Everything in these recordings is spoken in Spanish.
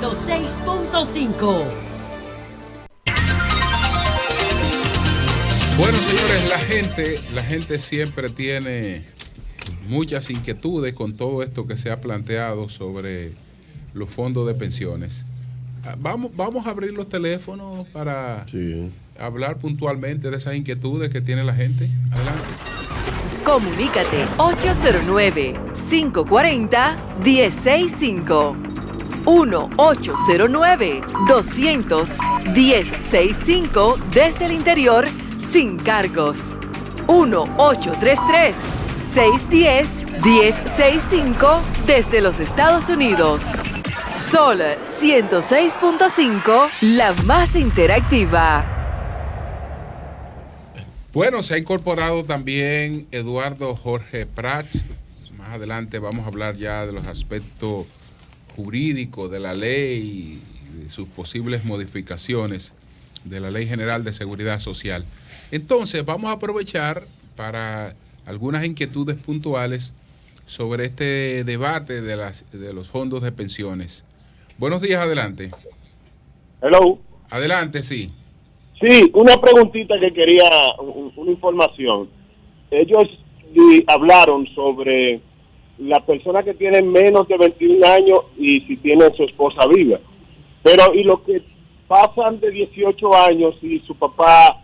106.5. Bueno, señores, la gente siempre tiene muchas inquietudes con todo esto que se ha planteado sobre los fondos de pensiones. Vamos a abrir los teléfonos para hablar puntualmente de esas inquietudes que tiene la gente. Adelante. Comunícate 809-540-1065. 1-809-200-1065 desde el interior sin cargos. 1-833-610-1065 desde los Estados Unidos. Sol 106.5, la más interactiva. Bueno, se ha incorporado también Eduardo Jorge Prats. Más adelante vamos a hablar ya de los aspectos jurídicos de la ley y de sus posibles modificaciones de la Ley General de Seguridad Social. Entonces, vamos a aprovechar para algunas inquietudes puntuales sobre este debate de los fondos de pensiones. Buenos días, adelante. Hello. Adelante, sí. Sí, una preguntita que quería, una información. Ellos hablaron sobre las personas que tienen menos de 21 años y si tienen su esposa viva. Pero, ¿y los que pasan de 18 años y su papá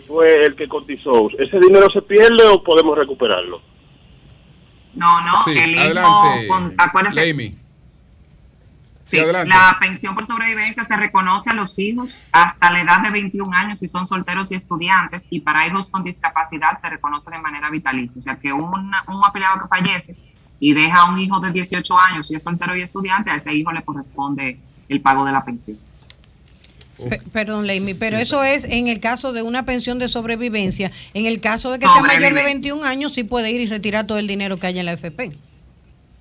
fue el que cotizó? ¿Ese dinero se pierde o podemos recuperarlo? No, Sí, el hijo, adelante, acuérdese. Laimi. Sí, adelante. la pensión por sobrevivencia se reconoce a los hijos hasta la edad de 21 años si son solteros y estudiantes, y para hijos con discapacidad se reconoce de manera vitalicia. O sea que un afiliado que fallece y deja a un hijo de 18 años y es soltero y estudiante, a ese hijo le corresponde el pago de la pensión. Perdón, Laimi, pero eso es en el caso de una pensión de sobrevivencia. En el caso de que sea mayor de 21 años, sí puede ir y retirar todo el dinero que haya en la AFP.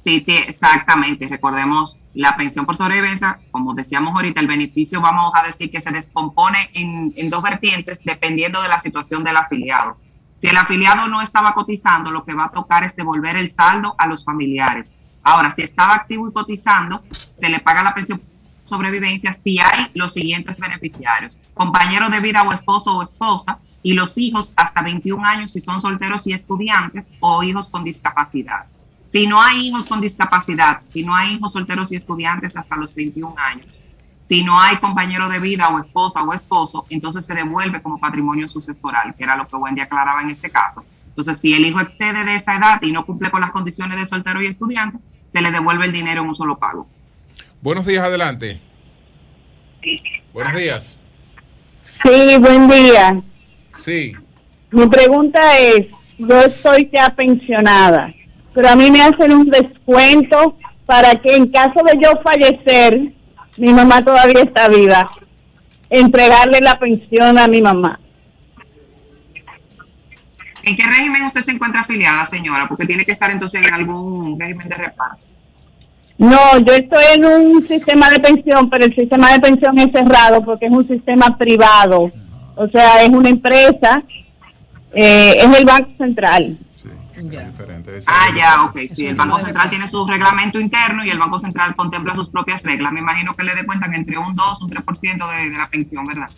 Sí, exactamente. Recordemos, la pensión por sobrevivencia, como decíamos ahorita, el beneficio, vamos a decir que se descompone en dos vertientes dependiendo de la situación del afiliado. Si el afiliado no estaba cotizando, lo que va a tocar es devolver el saldo a los familiares. Ahora, si estaba activo y cotizando, se le paga la pensión por sobrevivencia si hay los siguientes beneficiarios: compañero de vida o esposo o esposa, y los hijos hasta 21 años si son solteros y estudiantes, o hijos con discapacidad. Si no hay hijos con discapacidad, si no hay hijos solteros y estudiantes hasta los 21 años, si no hay compañero de vida o esposa o esposo, entonces se devuelve como patrimonio sucesoral, que era lo que Wendy aclaraba en este caso. Entonces, si el hijo excede de esa edad y no cumple con las condiciones de soltero y estudiante, se le devuelve el dinero en un solo pago. Buenos días, adelante. Buenos días. Sí, buen día. Sí. Mi pregunta es, yo estoy ya pensionada, pero a mí me hacen un descuento para que en caso de yo fallecer, mi mamá todavía está viva, entregarle la pensión a mi mamá. ¿En qué régimen usted se encuentra afiliada, señora? Porque tiene que estar entonces en algún régimen de reparto. No, yo estoy en un sistema de pensión, pero el sistema de pensión es cerrado porque es un sistema privado. O sea, es una empresa, es el Banco Central. Ya, ok. Sí, el Banco Central tiene su reglamento interno y el Banco Central contempla sus propias reglas. Me imagino que le dé cuenta que entre un 2 o un 3% de la pensión, ¿verdad?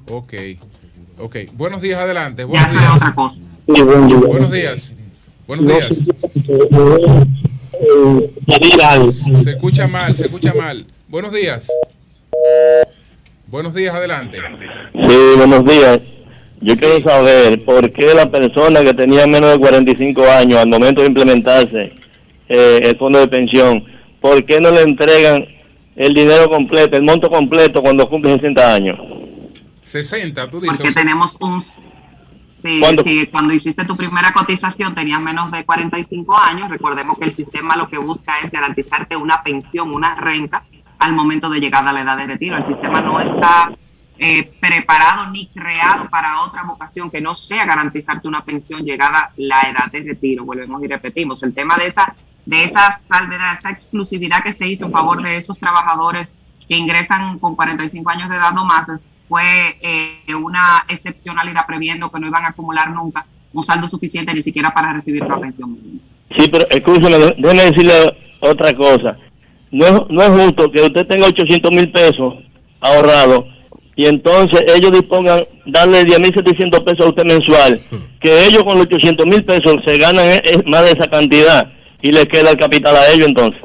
Ok. Buenos días, adelante. Ya eso es otra cosa. Buenos días. Buenos días. Se escucha mal. Buenos días. Buenos días, adelante. Sí, buenos días. Yo quiero saber por qué la persona que tenía menos de 45 años al momento de implementarse el fondo de pensión, ¿por qué no le entregan el dinero completo, el monto completo cuando cumple 60 años? 60, tú dices. Porque tenemos un... Sí, cuando hiciste tu primera cotización tenías menos de 45 años. Recordemos que el sistema lo que busca es garantizarte una pensión, una renta al momento de llegada a la edad de retiro. El sistema no está preparado ni creado para otra vocación que no sea garantizarte una pensión llegada la edad de retiro. Volvemos y repetimos. El tema de esa salvedad, esa exclusividad que se hizo en favor de esos trabajadores que ingresan con 45 años de edad o más fue una excepcionalidad, previendo que no iban a acumular nunca un saldo suficiente ni siquiera para recibir una pensión mínima. Sí, pero escúchame, déjame decirle otra cosa. no es justo que usted tenga 800,000 pesos ahorrados y entonces ellos dispongan darle 10,700 pesos a usted mensual, que ellos con los 800,000 pesos se ganan más de esa cantidad y le queda el capital a ellos entonces.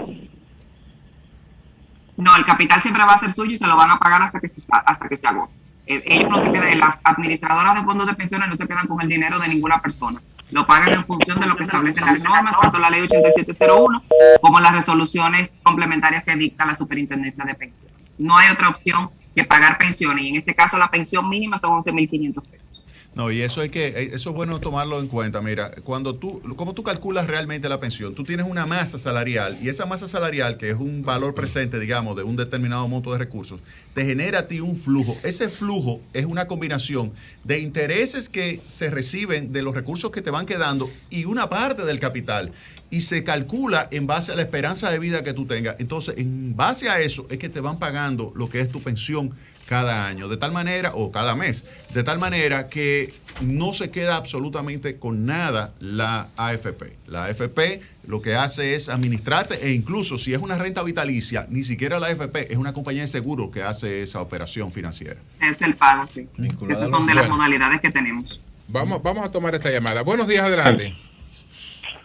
No, el capital siempre va a ser suyo y se lo van a pagar hasta que se agote. Ellos no se quedan, las administradoras de fondos de pensiones no se quedan con el dinero de ninguna persona. Lo pagan en función de lo que establecen las normas, tanto la ley 8701 como las resoluciones complementarias que dicta la Superintendencia de Pensiones. No hay otra opción que pagar pensiones, y en este caso la pensión mínima son 11,500 pesos. No, y eso es bueno tomarlo en cuenta. Mira, como tú calculas realmente la pensión, tú tienes una masa salarial, y esa masa salarial, que es un valor presente, digamos, de un determinado monto de recursos, te genera a ti un flujo. Ese flujo es una combinación de intereses que se reciben de los recursos que te van quedando y una parte del capital. Y se calcula en base a la esperanza de vida que tú tengas. Entonces, en base a eso es que te van pagando lo que es tu pensión cada año, de tal manera, o cada mes, de tal manera que no se queda absolutamente con nada la AFP. La AFP lo que hace es administrarte, e incluso si es una renta vitalicia, ni siquiera la AFP, es una compañía de seguro que hace esa operación financiera. Es el pago, sí. Esas son de las modalidades que tenemos. Vamos a tomar esta llamada. Buenos días, adelante.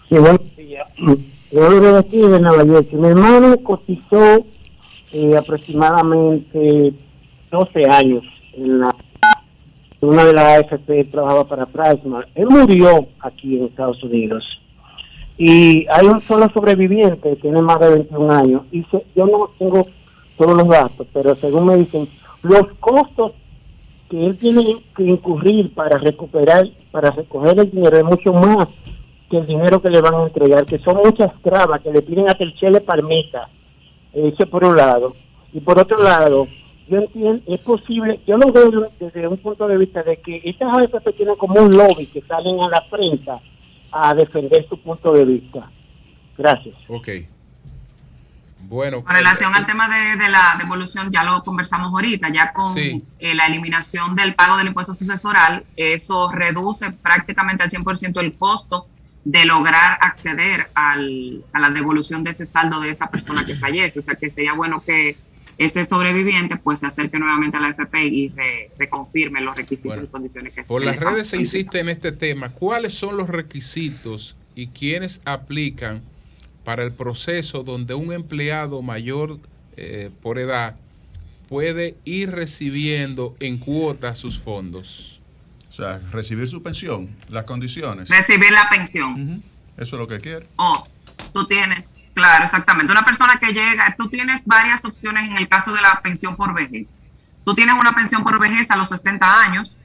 Sí, buenos días. Yo lo de aquí de Nueva York. Mi hermano cotizó aproximadamente 12 años en una de las AFP, trabajaba para Prisma. Él murió aquí en Estados Unidos y hay un solo sobreviviente, tiene más de 21 años, y yo no tengo todos los datos, pero según me dicen, los costos que él tiene que incurrir para recoger el dinero es mucho más que el dinero que le van a entregar, que son muchas trabas que le piden a que el Che le permita. Eso por un lado. Y por otro lado, yo entiendo, es posible, yo lo veo desde un punto de vista de que estas AFP tienen como un lobby que salen a la prensa a defender su punto de vista. Gracias. Ok. Bueno. Con relación al tema de la devolución, ya lo conversamos ahorita, ya con la eliminación del pago del impuesto sucesoral, eso reduce prácticamente al 100% el costo de lograr acceder a la devolución de ese saldo de esa persona que fallece. O sea que sería bueno que ese sobreviviente pues se acerque nuevamente a la AFP y reconfirme los requisitos y condiciones que por las redes se insiste en este tema. ¿Cuáles son los requisitos y quiénes aplican para el proceso donde un empleado mayor por edad puede ir recibiendo en cuotas sus fondos? O sea, recibir su pensión, las condiciones. Recibir la pensión. Eso es lo que quiere. Tú tienes, claro, exactamente. Una persona que llega, tú tienes varias opciones en el caso de la pensión por vejez. Tú tienes una pensión por vejez a los 60 años,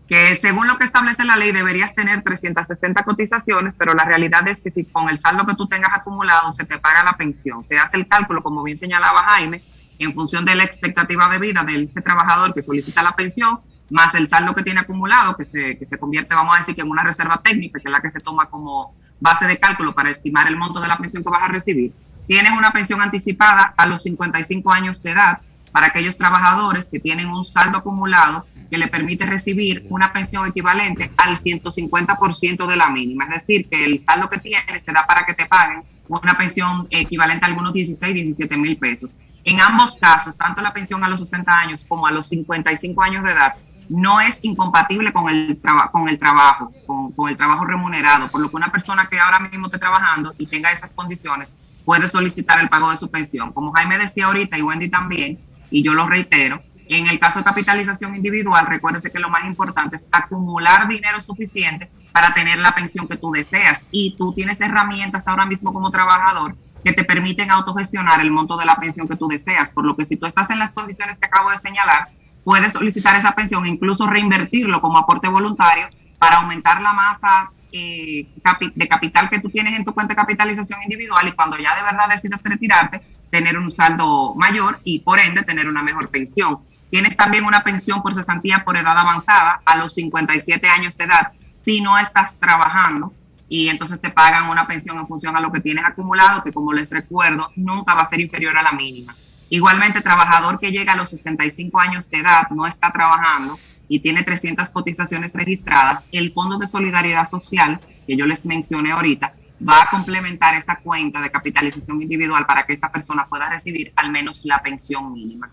que según lo que establece la ley deberías tener 360 cotizaciones, pero la realidad es que si con el saldo que tú tengas acumulado se te paga la pensión, se hace el cálculo, como bien señalaba Jaime, en función de la expectativa de vida de ese trabajador que solicita la pensión, más el saldo que tiene acumulado, que se convierte, vamos a decir, que en una reserva técnica, que es la que se toma como base de cálculo para estimar el monto de la pensión que vas a recibir. Tienes una pensión anticipada a los 55 años de edad para aquellos trabajadores que tienen un saldo acumulado que le permite recibir una pensión equivalente al 150% de la mínima. Es decir, que el saldo que tienes te da para que te paguen una pensión equivalente a algunos 16, 17 mil pesos. En ambos casos, tanto la pensión a los 60 años como a los 55 años de edad, no es incompatible con el trabajo remunerado, por lo que una persona que ahora mismo esté trabajando y tenga esas condiciones puede solicitar el pago de su pensión. Como Jaime decía ahorita y Wendy también, y yo lo reitero, en el caso de capitalización individual, recuérdese que lo más importante es acumular dinero suficiente para tener la pensión que tú deseas, y tú tienes herramientas ahora mismo como trabajador que te permiten autogestionar el monto de la pensión que tú deseas, por lo que si tú estás en las condiciones que acabo de señalar, puedes solicitar esa pensión e incluso reinvertirlo como aporte voluntario para aumentar la masa de capital que tú tienes en tu cuenta de capitalización individual, y cuando ya de verdad decidas retirarte, tener un saldo mayor y por ende tener una mejor pensión. Tienes también una pensión por cesantía por edad avanzada a los 57 años de edad si no estás trabajando, y entonces te pagan una pensión en función a lo que tienes acumulado, que como les recuerdo, nunca va a ser inferior a la mínima. Igualmente, trabajador que llega a los 65 años de edad, no está trabajando y tiene 300 cotizaciones registradas, el Fondo de Solidaridad Social, que yo les mencioné ahorita, va a complementar esa cuenta de capitalización individual para que esa persona pueda recibir al menos la pensión mínima.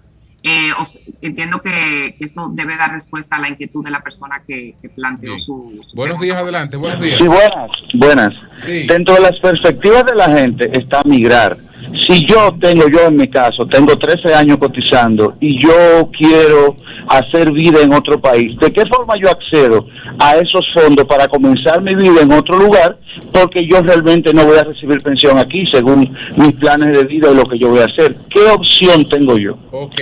Entiendo que eso debe dar respuesta a la inquietud de la persona que planteó su Buenos días, adelante, buenos días. Sí, buenas. Sí. Dentro de las perspectivas de la gente está migrar. Si yo en mi caso, tengo 13 años cotizando y yo quiero hacer vida en otro país, ¿de qué forma yo accedo a esos fondos para comenzar mi vida en otro lugar? Porque yo realmente no voy a recibir pensión aquí según mis planes de vida y lo que yo voy a hacer. ¿Qué opción tengo yo? Ok,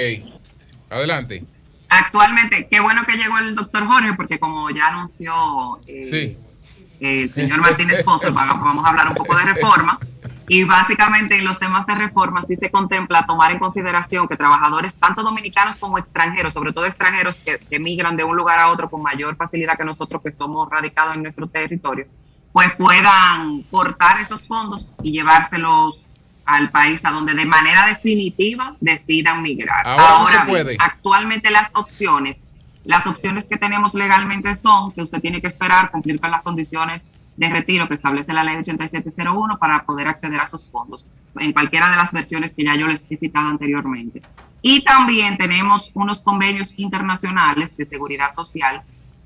adelante. Actualmente, qué bueno que llegó el doctor Jorge, porque como ya anunció el señor Martínez Pozo, vamos a hablar un poco de reforma. Y básicamente en los temas de reforma sí se contempla tomar en consideración que trabajadores, tanto dominicanos como extranjeros, sobre todo extranjeros que emigran de un lugar a otro con mayor facilidad que nosotros que somos radicados en nuestro territorio, pues puedan cortar esos fondos y llevárselos al país a donde de manera definitiva decidan migrar. Ahora no se puede. Actualmente las opciones que tenemos legalmente son que usted tiene que esperar cumplir con las condiciones de retiro que establece la ley 8701 para poder acceder a esos fondos, en cualquiera de las versiones que ya yo les he citado anteriormente. Y también tenemos unos convenios internacionales de seguridad social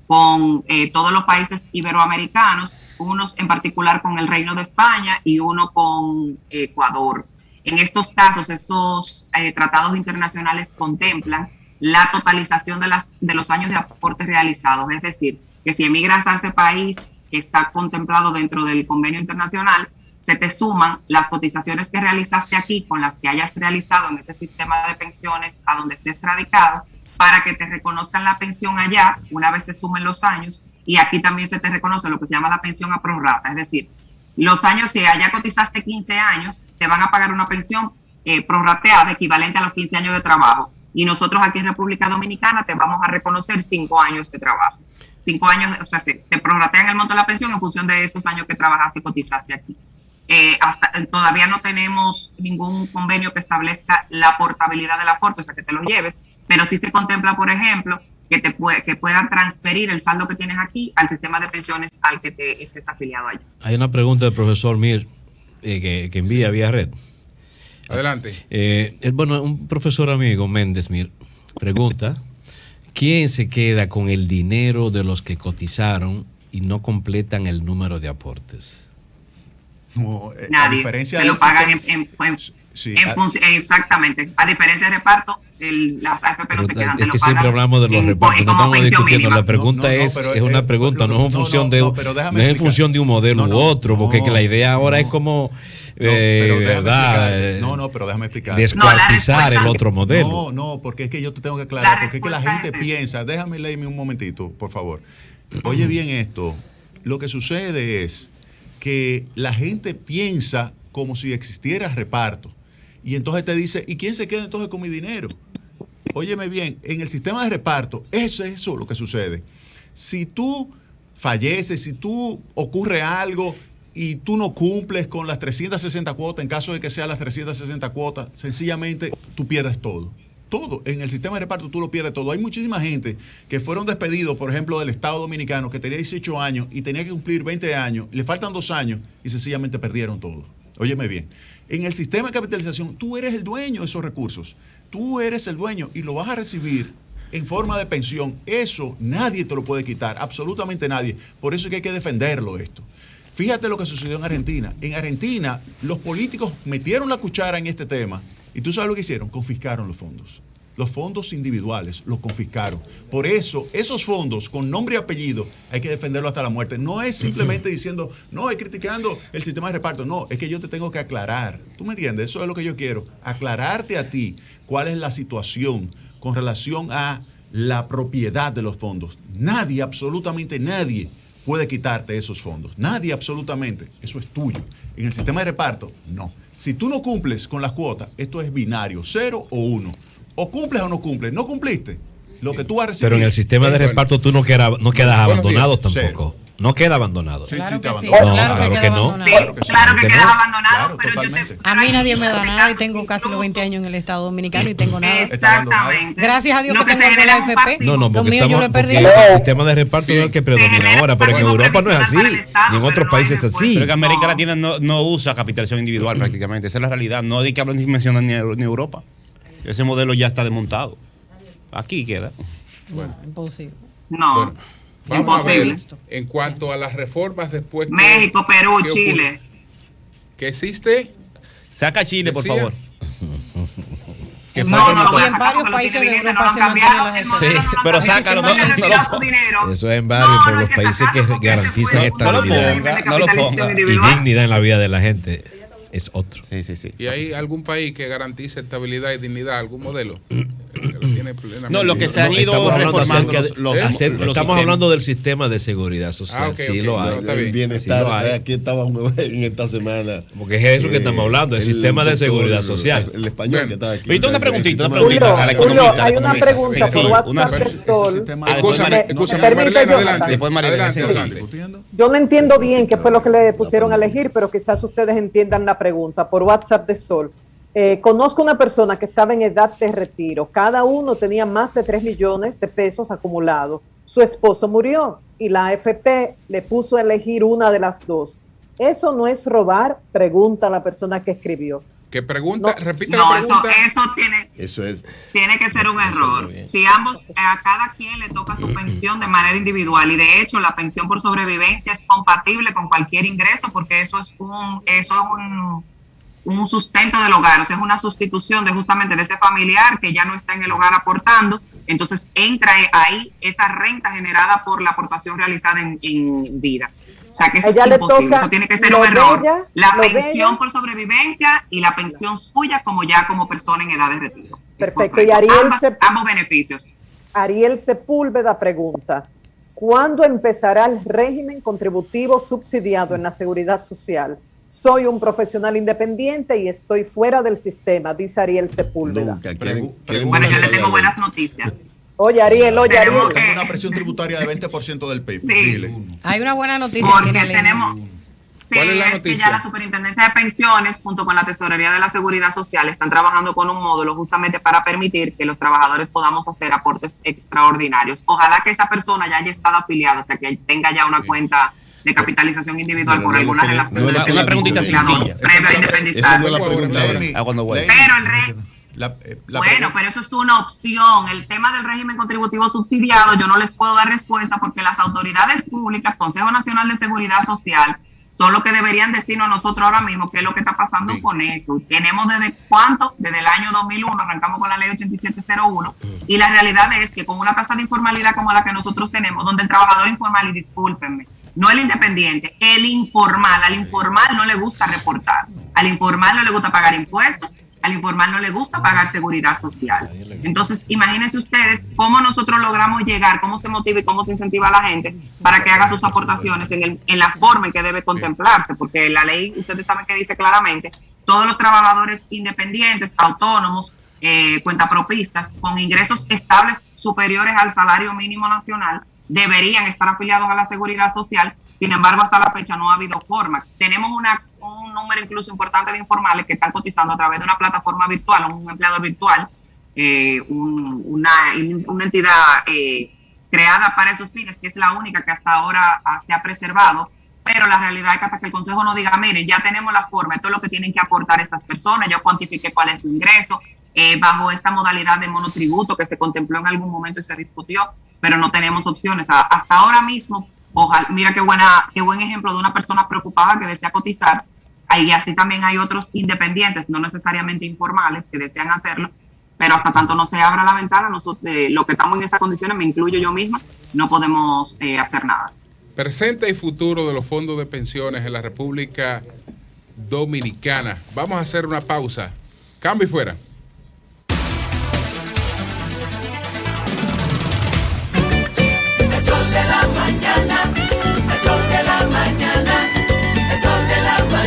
con todos los países iberoamericanos, unos en particular con el Reino de España y uno con Ecuador. En estos casos, esos tratados internacionales contemplan la totalización de los años de aportes realizados, es decir, que si emigras a ese país que está contemplado dentro del convenio internacional, se te suman las cotizaciones que realizaste aquí con las que hayas realizado en ese sistema de pensiones a donde estés radicado, para que te reconozcan la pensión allá una vez se sumen los años, y aquí también se te reconoce lo que se llama la pensión a prorrata, es decir, los años, si allá cotizaste 15 años, te van a pagar una pensión prorrateada equivalente a los 15 años de trabajo, y nosotros aquí en República Dominicana te vamos a reconocer 5 años de trabajo. 5 años, o sea, te prorratean el monto de la pensión en función de esos años que trabajaste y cotizaste aquí. Todavía no tenemos ningún convenio que establezca la portabilidad del aporte, o sea, que te lo lleves, pero sí se contempla, por ejemplo, que puedan transferir el saldo que tienes aquí al sistema de pensiones al que te estés afiliado allá. Hay una pregunta del profesor Mir que envía vía red. Adelante. Bueno, un profesor amigo, Méndez Mir, pregunta: ¿quién se queda con el dinero de los que cotizaron y no completan el número de aportes? No, nadie. Diferencia se lo pagan exactamente. A diferencia de reparto, las AFP no se quedan. Es que siempre hablamos de los repartos, no estamos discutiendo. Mínima. La pregunta es una pregunta, no es en función de un modelo u otro, porque que la idea ahora es como pero déjame explicar. Descuartizar el otro modelo. No, porque es que yo te tengo que aclarar, porque es que la gente piensa, déjame leerme un momentito, por favor. Oye bien esto, lo que sucede es que la gente piensa como si existiera reparto. Y entonces te dice, ¿y quién se queda entonces con mi dinero? Óyeme bien, en el sistema de reparto, eso es lo que sucede. Si tú falleces, si tú ocurre algo y tú no cumples con las 360 cuotas, en caso de que sean las 360 cuotas, sencillamente tú pierdes todo. Todo. En el sistema de reparto tú lo pierdes todo. Hay muchísima gente que fueron despedidos, por ejemplo, del Estado Dominicano, que tenía 18 años y tenía que cumplir 20 años, le faltan 2 años y sencillamente perdieron todo. Óyeme bien. En el sistema de capitalización, tú eres el dueño de esos recursos. Tú eres el dueño y lo vas a recibir en forma de pensión. Eso nadie te lo puede quitar, absolutamente nadie. Por eso es que hay que defenderlo esto. Fíjate lo que sucedió en Argentina. En Argentina, los políticos metieron la cuchara en este tema y tú sabes lo que hicieron, confiscaron los fondos. Los fondos individuales los confiscaron. Por eso, esos fondos con nombre y apellido hay que defenderlo hasta la muerte. No es simplemente diciendo, no, es criticando el sistema de reparto. No, es que yo te tengo que aclarar. ¿Tú me entiendes? Eso es lo que yo quiero. Aclararte a ti cuál es la situación con relación a la propiedad de los fondos. Nadie, absolutamente nadie, puede quitarte esos fondos. Nadie, absolutamente. Eso es tuyo. En el sistema de reparto, no. Si tú no cumples con las cuotas, esto es binario, 0 o 1. O cumples o no cumples. No cumpliste. Lo que tú vas a recibir. Pero en el sistema de reparto tú no quedas abandonado tampoco. No queda abandonado. Sí, Claro sí, te que sí. abandonan. No, Claro claro que que queda no. abandonado. Claro que sí. Claro que Que queda no. abandonado, Claro, pero totalmente. A mí nadie me da Casos nada y tengo casi los incluso- 20 años en el Estado Dominicano y tengo nada. Exactamente. Gracias a Dios Lo que tengo se el de genera la es un AFP. pasivo. No, Lo porque mío yo lo he porque perdido. el sistema de reparto es el que predomina ahora, pero en Europa no es así, ni en otros países es así. Pero que América Latina no usa capitalización individual prácticamente. Esa es la realidad. No hay que hablar de dimensiones ni Europa. Ese modelo ya está desmontado. Aquí queda. Bueno, imposible. No. Bueno, vamos a ver, Imposible. en cuanto a las reformas después que- México, Perú, ¿qué ocurre? Chile. ¿Qué existe? Saca Chile, por favor. Que No, falta no, una y en cosa. varios Porque los países de televidentes Europa no se lo han mantiene cambiado, la el gente. modelo no lo han pero cambiado. sácalo, Hay que no retirar lo su dinero. Eso es en varios, No, por no los hay que países sacarlo que porque ese garantizan fue un estabilidad régimen de no lo capitalismo ponga. y individual. dignidad en la vida de la gente. Es otro. Sí, sí, sí. ¿Y hay algún país que garantice estabilidad y dignidad, algún modelo? Que lo tiene plenamente. No, lo que se han ido Estamos hablando reformando acerca de- los estamos sistemas. hablando del sistema de seguridad social. Ok, Sí ok, lo no, hay. está bien. El bienestar, Sí lo hay. aquí estábamos en esta semana. Porque es eso que estamos hablando, el sistema de seguridad social. El español que estaba aquí. Ahorita una preguntita, El una sistema preguntita a la Julio, economista. hay una pregunta Sí, por sí, WhatsApp una- de Sol. Escúchame, escúchame, Permite, Marilena, Jonathan. adelante. Después Marilena, Adelante, sí, adelante. Yo no entiendo bien qué fue lo que le pusieron a elegir, pero quizás ustedes entiendan la pregunta por WhatsApp de Sol. Conozco una persona que estaba en edad de retiro. Cada uno tenía más de 3 millones de pesos acumulados. Su esposo murió y la AFP le puso a elegir una de las dos. ¿Eso no es robar? Pregunta la persona que escribió. ¿Qué pregunta? No. Repite No, la pregunta. eso tiene, Eso es. tiene que ser un error. Si ambos, a cada quien le toca su pensión de manera individual y de hecho la pensión por sobrevivencia es compatible con cualquier ingreso porque eso es un sustento del hogar, o sea, es una sustitución de justamente de ese familiar que ya no está en el hogar aportando, entonces entra ahí esa renta generada por la aportación realizada en vida. O sea, que eso Ella es le imposible, toca eso tiene que ser lo un error. de ella, La lo de pensión ella. por sobrevivencia y la pensión suya como persona en edad de retiro. Es Perfecto. Y correcto. Ariel Ambos beneficios. Ariel Sepúlveda pregunta, ¿cuándo empezará el régimen contributivo subsidiado en la seguridad social? Soy un profesional independiente y estoy fuera del sistema, dice Ariel Sepúlveda. Nunca Bueno, yo le tengo buenas noticias. Oye, Ariel, Tenemos que- Una presión tributaria de 20% del PIB. Sí. Dile. Hay una buena noticia. Porque tiene Ley. tenemos... ¿Cuál es la que noticia? ya la Superintendencia de Pensiones, junto con la Tesorería de la Seguridad Social, están trabajando con un módulo justamente para permitir que los trabajadores podamos hacer aportes extraordinarios. Ojalá que esa persona ya haya estado afiliada, o sea, que tenga ya una cuenta de capitalización individual por alguna relación. Una preguntita sencilla. Previo a independizar. Esa no es la pregunta. Cuando vuelva. Pero el bueno, pero eso es una opción. El tema del régimen contributivo subsidiado, yo no les puedo dar respuesta porque las autoridades públicas, Consejo Nacional de Seguridad Social, son los que deberían decirnos a nosotros ahora mismo qué es lo que está pasando con eso. Tenemos desde el año 2001, arrancamos con la ley 8701, y la realidad es que con una tasa de informalidad como la que nosotros tenemos, donde el trabajador informal, y discúlpenme, no el independiente, el informal, al informal no le gusta reportar, al informal no le gusta pagar impuestos, al informal no le gusta pagar seguridad social. Entonces, imagínense ustedes cómo nosotros logramos llegar, cómo se motiva y cómo se incentiva a la gente para que haga sus aportaciones en la forma en que debe contemplarse, porque la ley, ustedes saben que dice claramente, todos los trabajadores independientes, autónomos, cuentapropistas, con ingresos estables superiores al salario mínimo nacional, deberían estar afiliados a la seguridad social. Sin embargo, hasta la fecha no ha habido forma. Tenemos un número incluso importante de informales que están cotizando a través de una plataforma virtual, un empleador virtual, una entidad creada para esos fines, que es la única que hasta ahora se ha preservado. Pero la realidad es que hasta que el Consejo no diga, miren, ya tenemos la forma, esto es lo que tienen que aportar estas personas, yo cuantifiqué cuál es su ingreso, bajo esta modalidad de monotributo que se contempló en algún momento y se discutió, pero no tenemos opciones. Hasta ahora mismo, ojalá, mira qué buen ejemplo de una persona preocupada que desea cotizar. Ahí así también hay otros independientes, no necesariamente informales, que desean hacerlo, pero hasta tanto no se abra la ventana, nosotros, lo que estamos en estas condiciones, me incluyo yo misma, no podemos hacer nada. Presente y futuro de los fondos de pensiones en la República Dominicana. Vamos a hacer una pausa. Cambio y fuera.